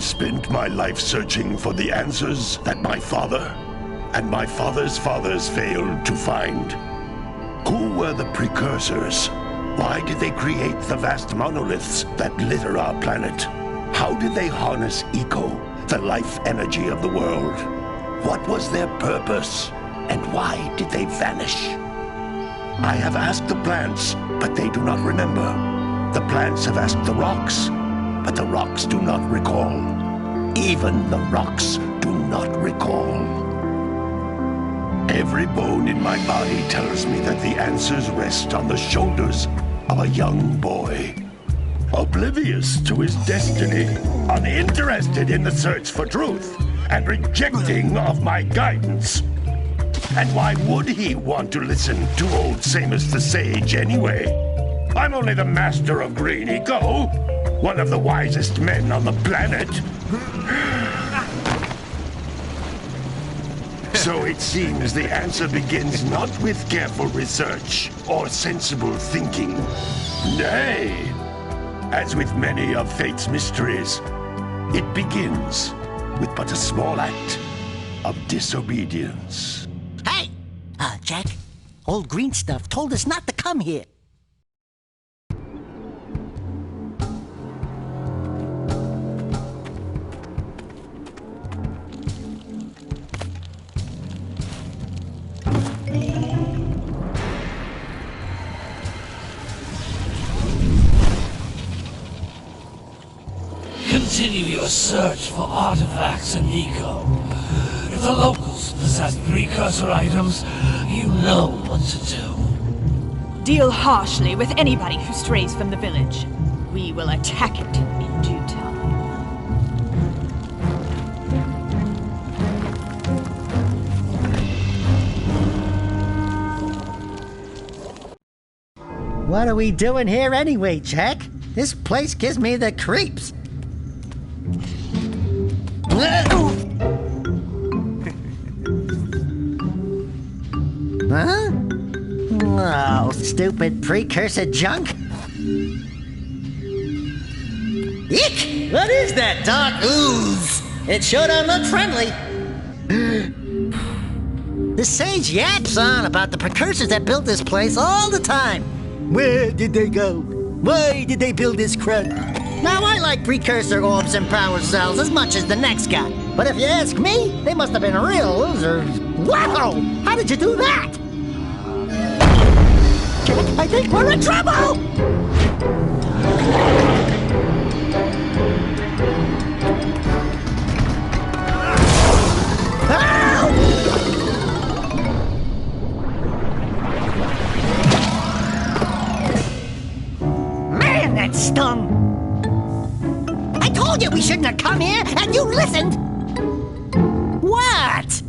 spent my life searching for the answers that my father and my father's fathers failed to find. Who were the Precursors? Why did they create the vast monoliths that litter our planet? How did they harness eco, the life energy of the world? What was their purpose? And why did they vanish? I have asked the plants, but they do not remember. The plants have asked the rocks, but the rocks do not recall. Even the rocks do not recall. Every bone in my body tells me that the answers rest on the shoulders of a young boy. Oblivious to his destiny, uninterested in the search for truth, and rejecting of my guidance. And why would he want to listen to old Samus the Sage anyway? I'm only the master of green eco, one of the wisest men on the planet. So it seems the answer begins not with careful research or sensible thinking. Nay, as with many of fate's mysteries, it begins with but a small act of disobedience. Hey! Jack, old green stuff told us not to come here. Continue your search for artifacts and eco. If the locals possess precursor items, you know what to do. Deal harshly with anybody who strays from the village. We will attack it in due time. What are we doing here anyway, Jack? This place gives me the creeps. Huh? Oh, stupid precursor junk. Eek! What is that dark ooze? It sure don't look friendly. The sage yaps on about the precursors that built this place all the time. Where did they go? Why did they build this crud? Now, I like precursor orbs and power cells as much as the next guy. But if you ask me, they must have been real losers. Wow! How did you do that? Jack, I think we're in trouble! Man, that stung! I told you we shouldn't have come here, and you listened! What?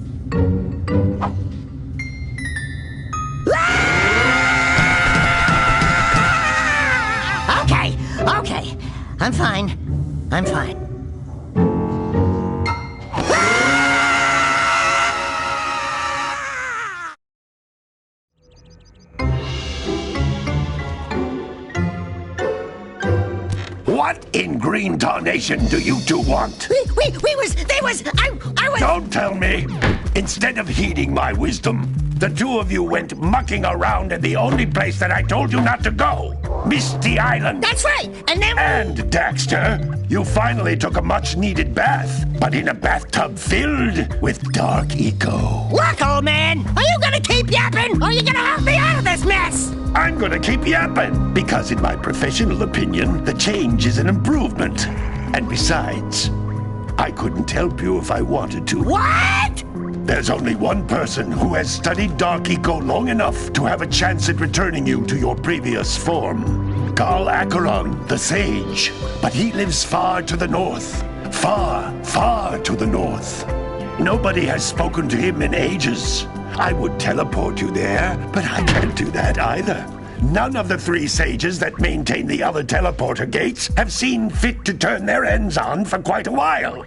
Okay. I'm fine. What in green tarnation do you two want? I was... Don't tell me! Instead of heeding my wisdom, the two of you went mucking around in the only place that I told you not to go! Misty Island! That's right! And then... And, Daxter, you finally took a much-needed bath, but in a bathtub filled with dark eco. Look, old man! Are you gonna keep yapping, or are you gonna help me out of this mess? I'm gonna keep yapping, because in my professional opinion, the change is an improvement. And besides, I couldn't help you if I wanted to. What? There's only one person who has studied Dark Eco long enough to have a chance at returning you to your previous form. Carl Acheron, the Sage. But he lives far to the north. Far to the north. Nobody has spoken to him in ages. I would teleport you there, but I can't do that either. None of the three sages that maintain the other teleporter gates have seen fit to turn their ends on for quite a while.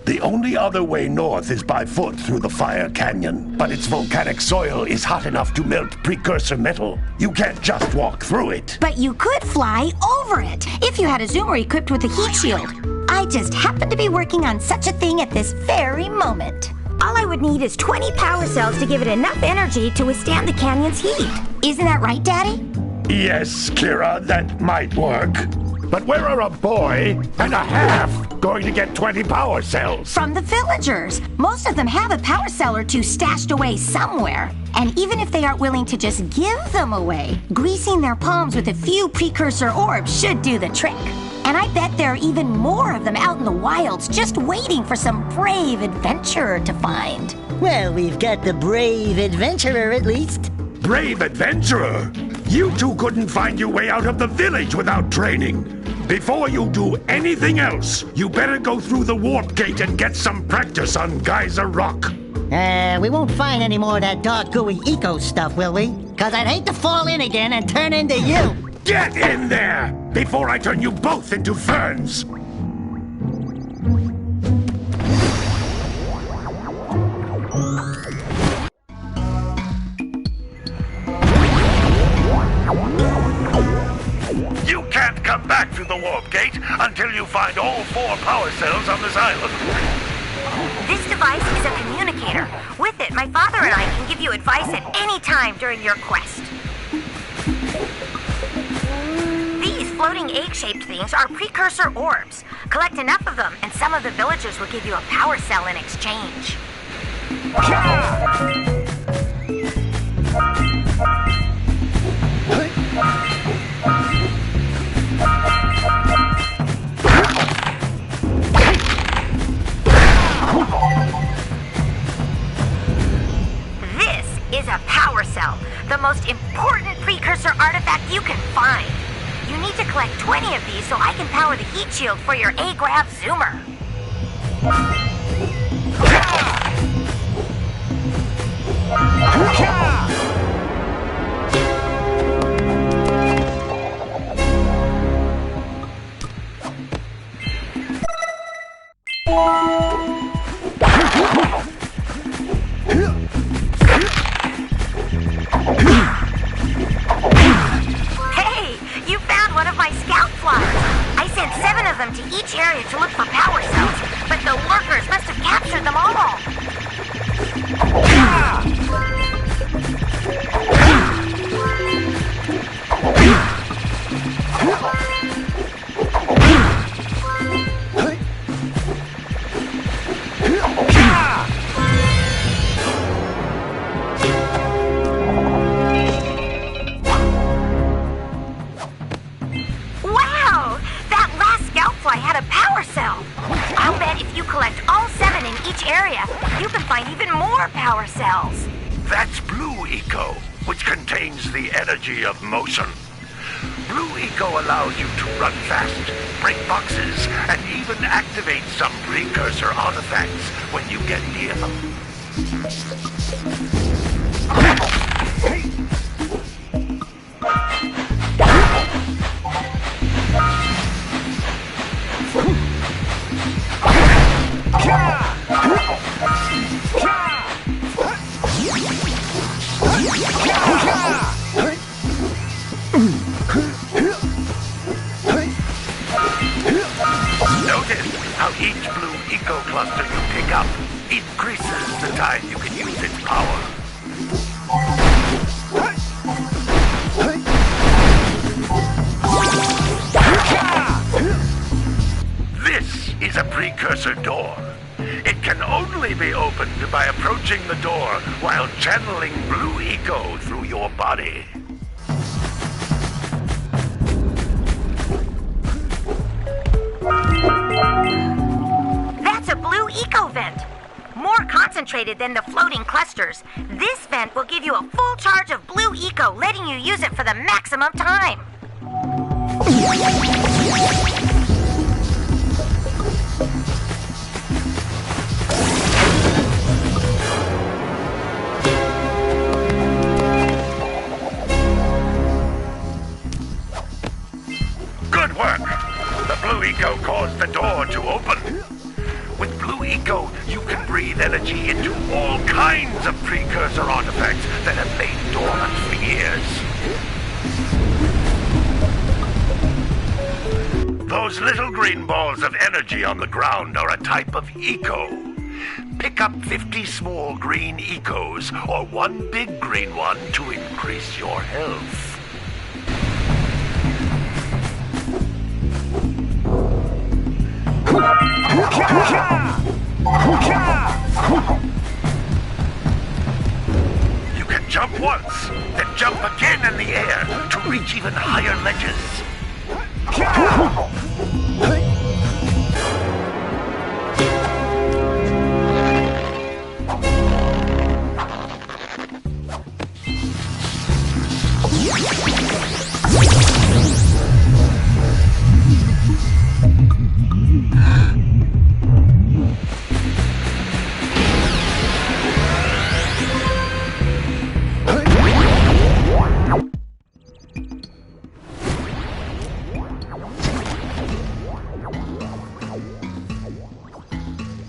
The only other way north is by foot through the Fire Canyon, but its volcanic soil is hot enough to melt precursor metal. You can't just walk through it. But you could fly over it, if you had a zoomer equipped with a heat shield. I I just happen to be working on such a thing at this very moment. All I would need is 20 power cells to give it enough energy to withstand the canyon's heat. Isn't that right, Daddy? Yes, Kira, that might work. But where are a boy and a half going to get 20 power cells? From the villagers. Most of them have a power cell or two stashed away somewhere. And even if they aren't willing to just give them away, greasing their palms with a few precursor orbs should do the trick. And I bet there are even more of them out in the wilds just waiting for some brave adventurer to find. Well, we've got the brave adventurer at least. Brave adventurer? You two couldn't find your way out of the village without training. Before you do anything else, you better go through the warp gate and get some practice on Geyser Rock. We won't find any more of that dark gooey eco stuff, will we? 'Cause I'd hate to fall in again and turn into you. Get in there before I turn you both into ferns. You can't come back through the warp gate until you find all 4 power cells on this island. This device is a communicator. With it, my father and I can give you advice at any time during your quest. These floating egg-shaped things are precursor orbs. Collect enough of them, and some of the villagers will give you a power cell in exchange. This is a power cell, the most important precursor artifact you can find. You need to collect 20 of these so I can power the heat shield for your A-Grav zoomer. Hey, you found one of my scout flies. I sent 7 of them to each area to look for power cells, but the workers must have captured them all. Wow! That last scout fly had a power cell. I'll bet if you collect all 7 in each area, you can find even more power cells. That's Blue Eco, which contains the energy of motion. Blue Eco allows you to run fast, break boxes, and even activate some precursor artifacts when you get near them. Notice how each Blue Eco cluster you pick up increases the time you can use its power. This is a precursor door. It can only be opened by approaching the door while channeling Blue Eco through your body. That's a Blue Eco vent. More concentrated than the floating clusters. This vent will give you a full charge of Blue Eco, letting you use it for the maximum time. Good work! The Blue Eco caused the door to open. With Blue Eco, you can breathe energy into all kinds of precursor artifacts that have lain dormant for years. Those little green balls of energy on the ground are a type of eco. Pick up 50 small green ecos or one big green one to increase your health. You can jump once, then jump again in the air to reach even higher ledges.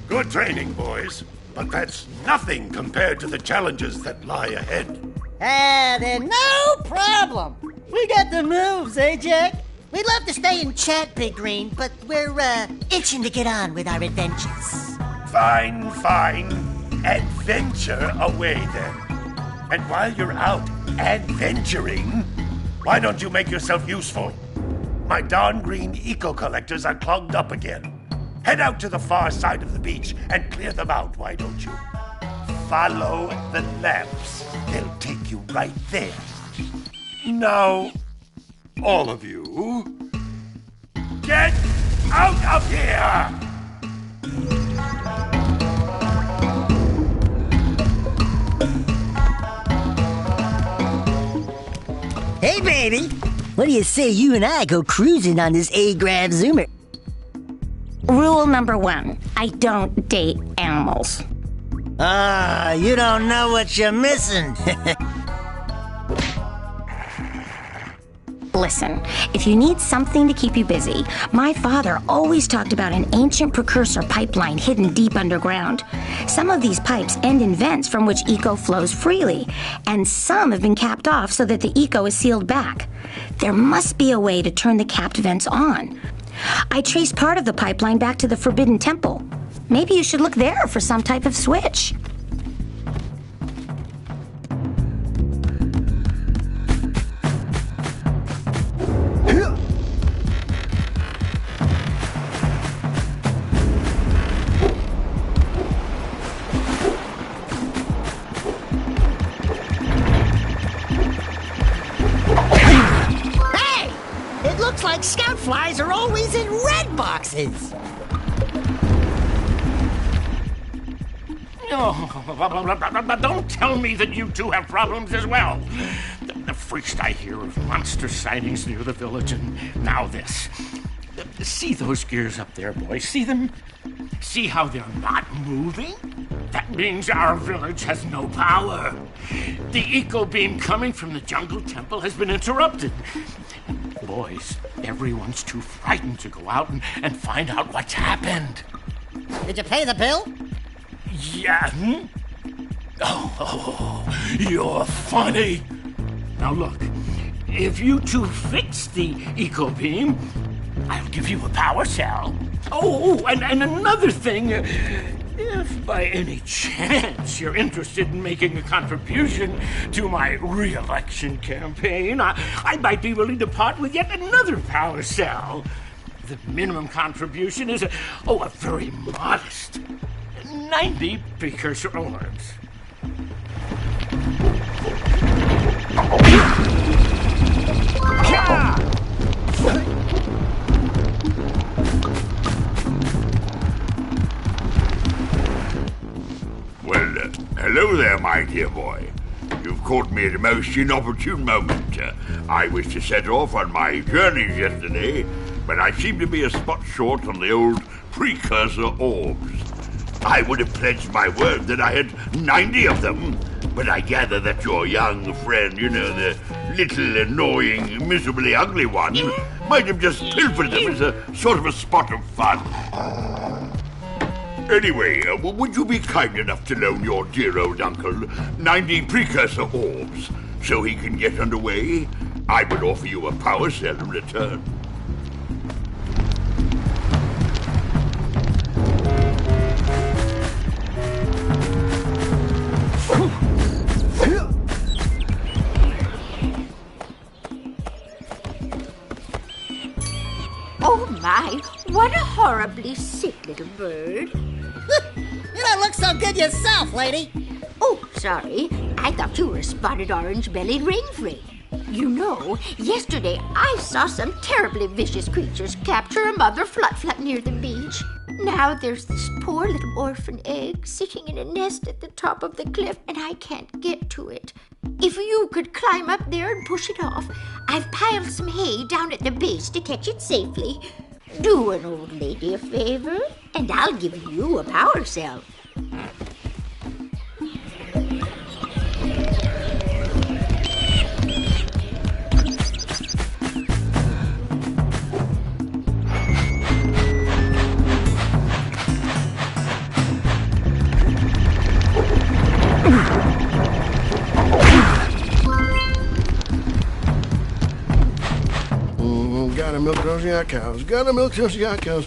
Good training, boys, but that's nothing compared to the challenges that lie ahead. Then no problem. We got the moves, eh, Jack? We'd love to stay and chat, Big Green, but we're, itching to get on with our adventures. Fine, fine. Adventure away, then. And while you're out adventuring, why don't you make yourself useful? My darn green eco-collectors are clogged up again. Head out to the far side of the beach and clear them out, why don't you? Follow the lamps. They'll take you right there. Now, all of you, get out of here! Hey, baby. What do you say you and I go cruising on this A-Grav Zoomer? Rule number 1, I don't date animals. You don't know what you're missing. Listen, if you need something to keep you busy, my father always talked about an ancient precursor pipeline hidden deep underground. Some of these pipes end in vents from which eco flows freely, and some have been capped off so that the eco is sealed back. There must be a way to turn the capped vents on. I traced part of the pipeline back to the Forbidden Temple. Maybe you should look there for some type of switch. Looks like scout flies are always in red boxes. Oh, don't tell me that you two have problems as well. The first I hear of monster sightings near the village, and now this. See those gears up there, boys? See them? See how they're not moving? That means our village has no power. The eco beam coming from the jungle temple has been interrupted. Boys, everyone's too frightened to go out and find out what's happened. Did you pay the bill? Yeah. Oh, you're funny. Now look, if you two fix the eco beam, I'll give you a power cell. Oh, and another thing, if by any chance you're interested in making a contribution to my re-election campaign, I might be willing to part with yet another power cell. The minimum contribution is a very modest 90 precursor orbs. Well, hello there, my dear boy. You've caught me at a most inopportune moment. I was to set off on my journeys yesterday, but I seem to be a spot short on the old precursor orbs. I would have pledged my word that I had 90 of them, but I gather that your young friend, the little annoying, miserably ugly one, might have just pilfered them as a sort of a spot of fun. Anyway, would you be kind enough to loan your dear old uncle 90 precursor orbs so he can get underway? I would offer you a power cell in return. horribly sick little bird. You don't look so good yourself, lady. Oh, sorry. I thought you were a spotted orange-bellied rainfrey. You know, yesterday I saw some terribly vicious creatures capture a mother flut-flut near the beach. Now there's this poor little orphan egg sitting in a nest at the top of the cliff, and I can't get to it. If you could climb up there and push it off, I've piled some hay down at the base to catch it safely. Do an old lady a favor, and I'll give you a power cell. Gotta milk those yak cows. Gotta milk those yak cows.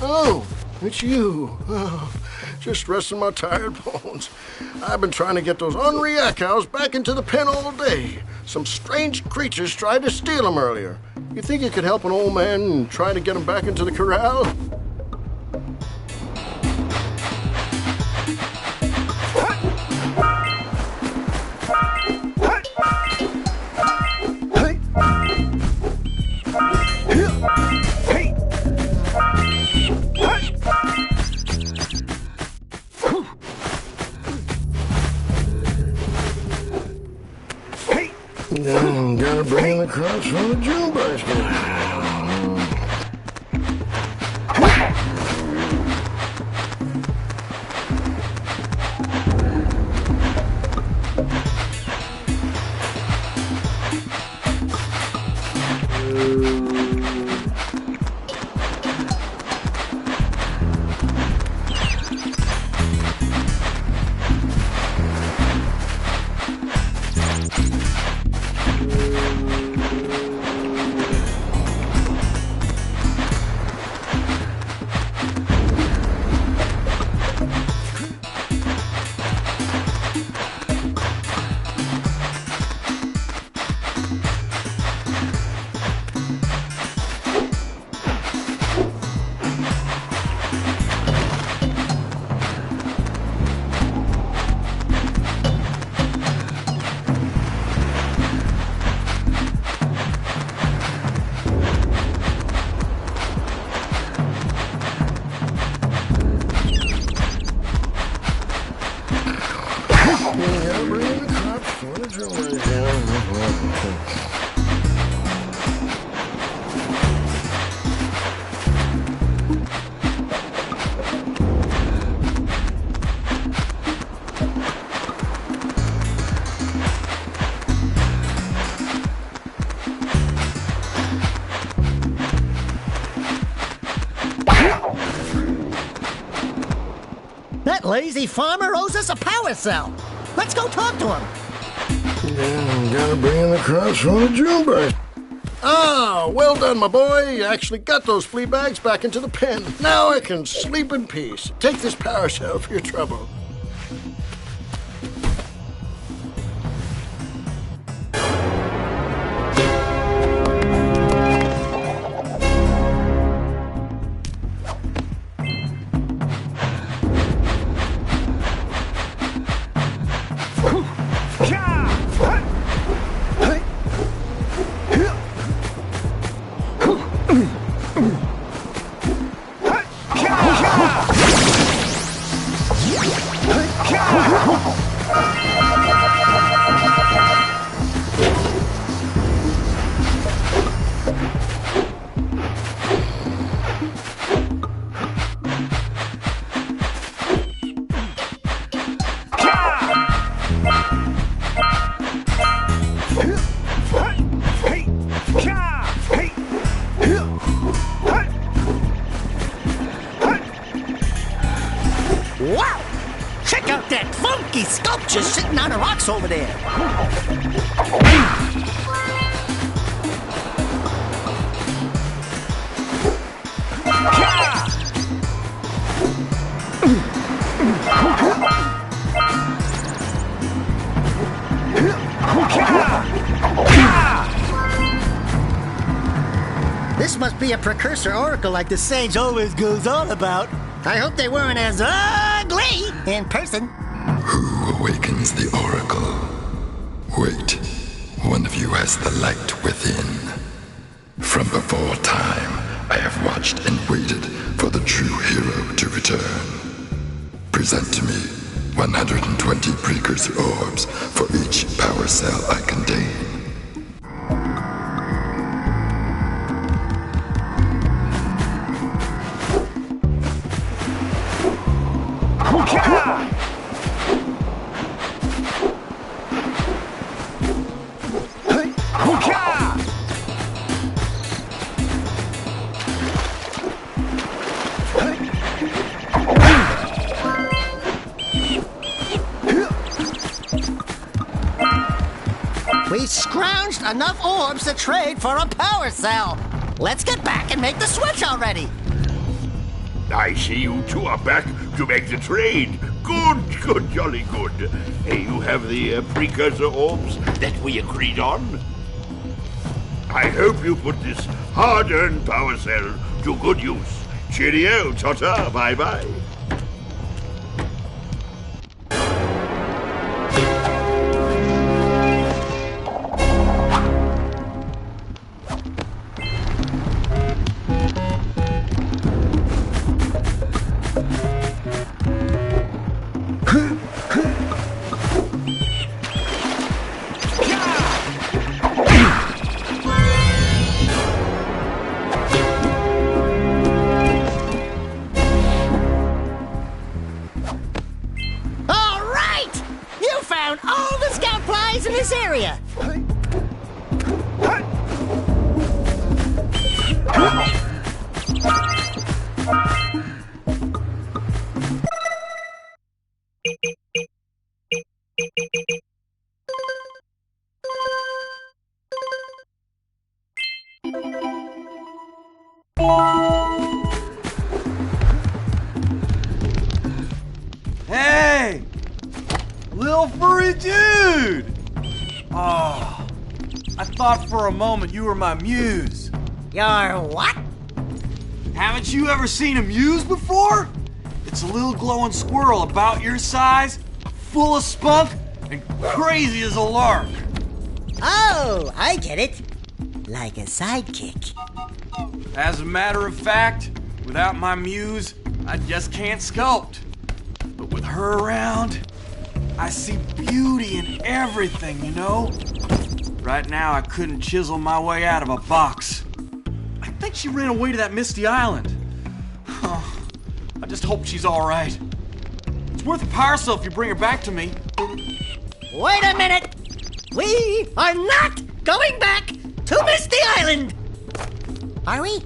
Oh, it's you. Oh, just resting my tired bones. I've been trying to get those ornery yak cows back into the pen all day. Some strange creatures tried to steal them earlier. You think you could help an old man and try to get them back into the corral? Gotta bring in the crops from the June basket. That lazy farmer owes us a power cell. Let's go talk to him. Yeah, gotta bring in the crops from the June basket. Ah, well done, my boy. You actually got those flea bags back into the pen. Now I can sleep in peace. Take this power cell for your trouble. Wow! Check out that funky sculpture sitting on the rocks over there. This must be a Precursor oracle like the sage always goes on about. I hope they weren't as ugly in person. Who awakens the oracle? Wait, one of you has the light within. From before time, I have watched and waited for the true hero to return. Present to me 120 Precursor orbs for each power cell I contain. We scrounged enough orbs to trade for a power cell. Let's get back and make the switch already. I see you two are back to make the trade. Good, jolly good. Hey, you have the Precursor orbs that we agreed on? I hope you put this hard-earned power cell to good use. Cheerio, ta-ta, bye-bye. All the scout flies in this area. Hey! Little furry dude! Oh, I thought for a moment you were my muse. Your what? Haven't you ever seen a muse before? It's a little glowing squirrel about your size, full of spunk, and crazy as a lark. Oh, I get it. Like a sidekick. As a matter of fact, without my muse, I just can't sculpt. But with her around, I see beauty in everything, you know? Right now, I couldn't chisel my way out of a box. I think she ran away to that misty island. Oh, I just hope she's all right. It's worth a power cell if you bring her back to me. Wait a minute! We are not going back to Misty Island! Are we?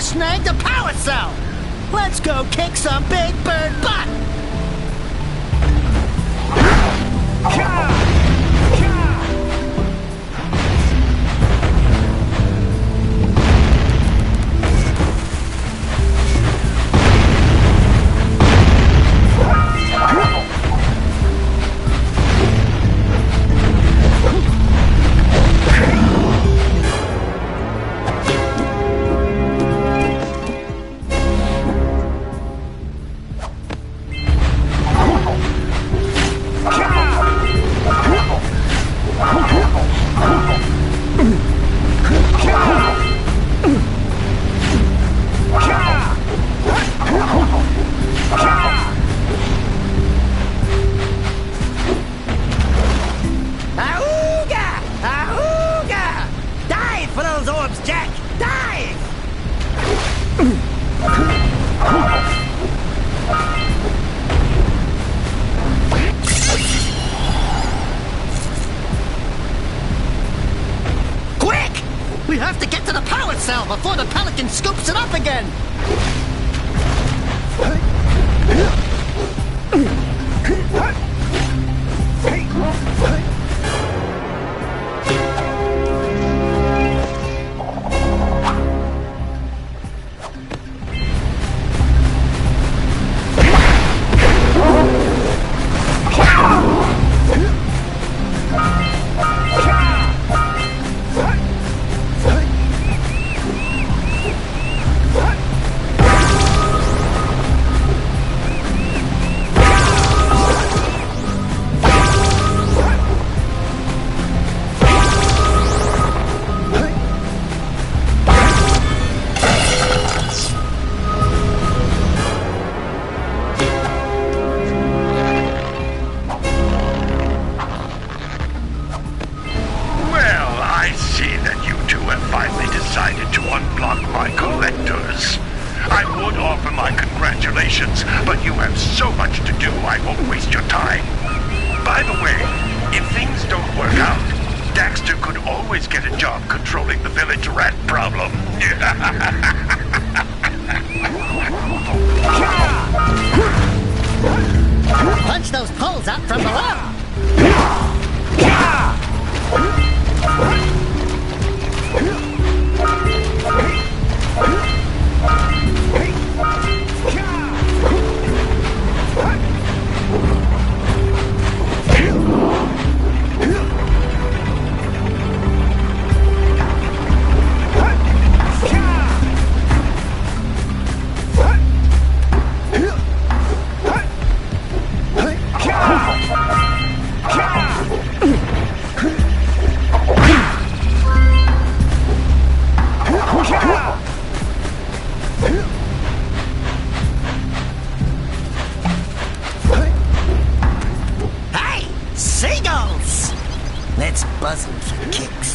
Snagged a power cell! Let's go kick some big bird butt! cell before the pelican scoops it up again! But you have so much to do, I won't waste your time. By the way, if things don't work out, Daxter could always get a job controlling the village rat problem. Punch those poles out from below! Hey! Seagulls! Let's buzz them for kicks.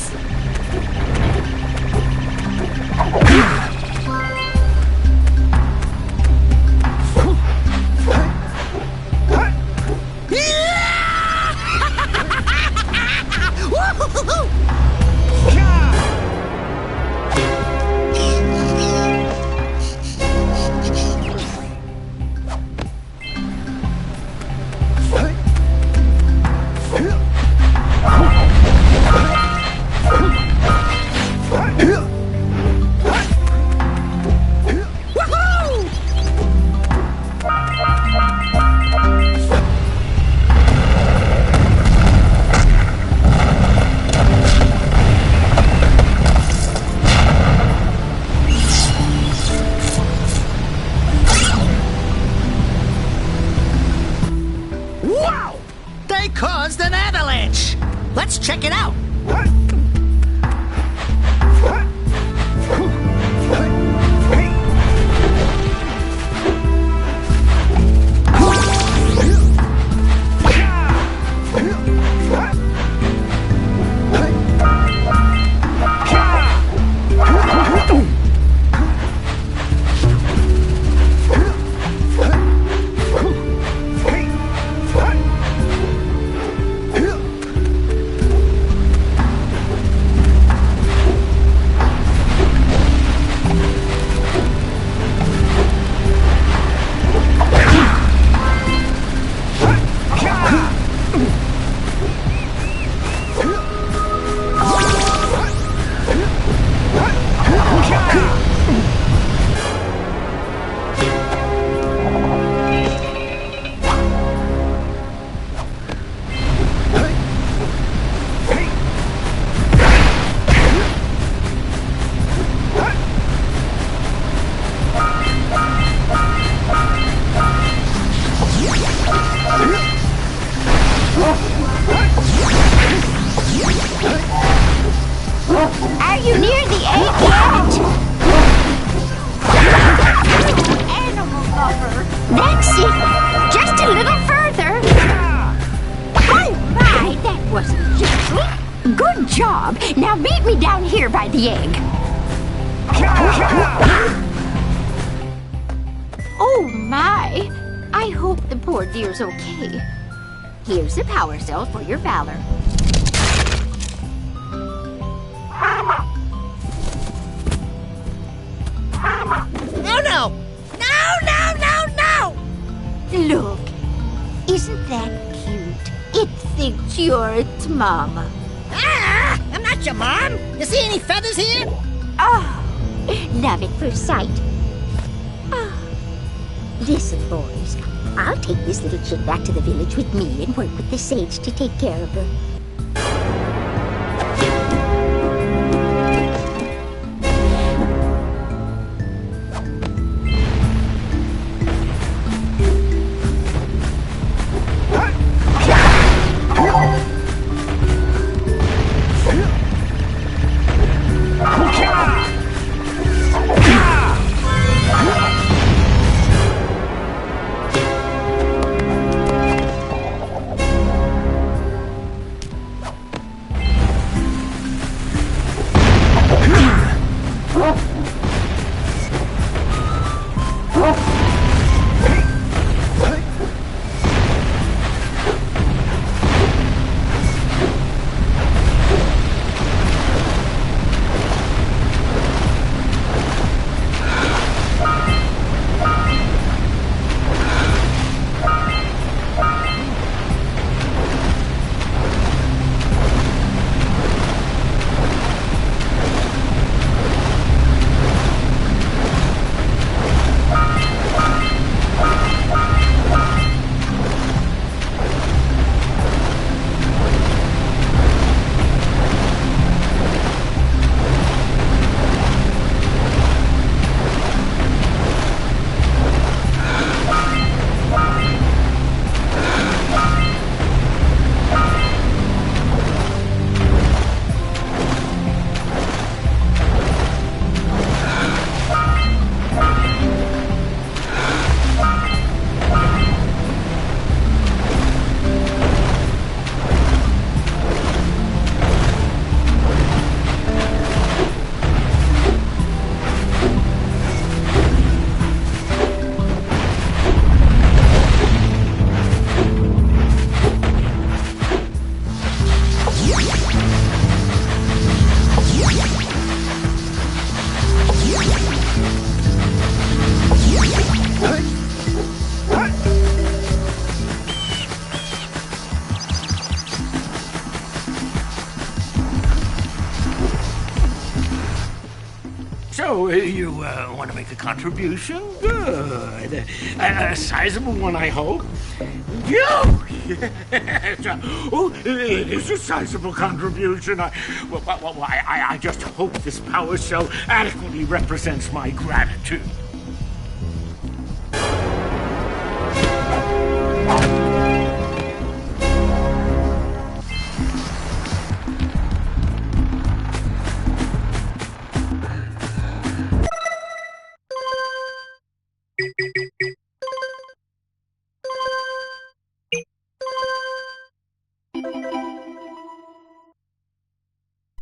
Wow! They caused an avalanche! Let's check it out! Are you near the egg yet? Animal lover. That's it. Just a little further. Oh my, that wasn't gentle. Good job. Now meet me down here by the egg. Oh my. I hope the poor dear's okay. Here's a power cell for your valor. no! No, no, no, no! Look, isn't that cute? It thinks you're its mama. Ah! I'm not your mom! You see any feathers here? Oh, love at first sight. Oh. Listen, boys, I'll take this little chick back to the village with me and work with the sage to take care of her. So, you want to make a contribution? Good. A sizable one, I hope. Yes. Oh, it is a sizable contribution. I just hope this power cell adequately represents my gratitude.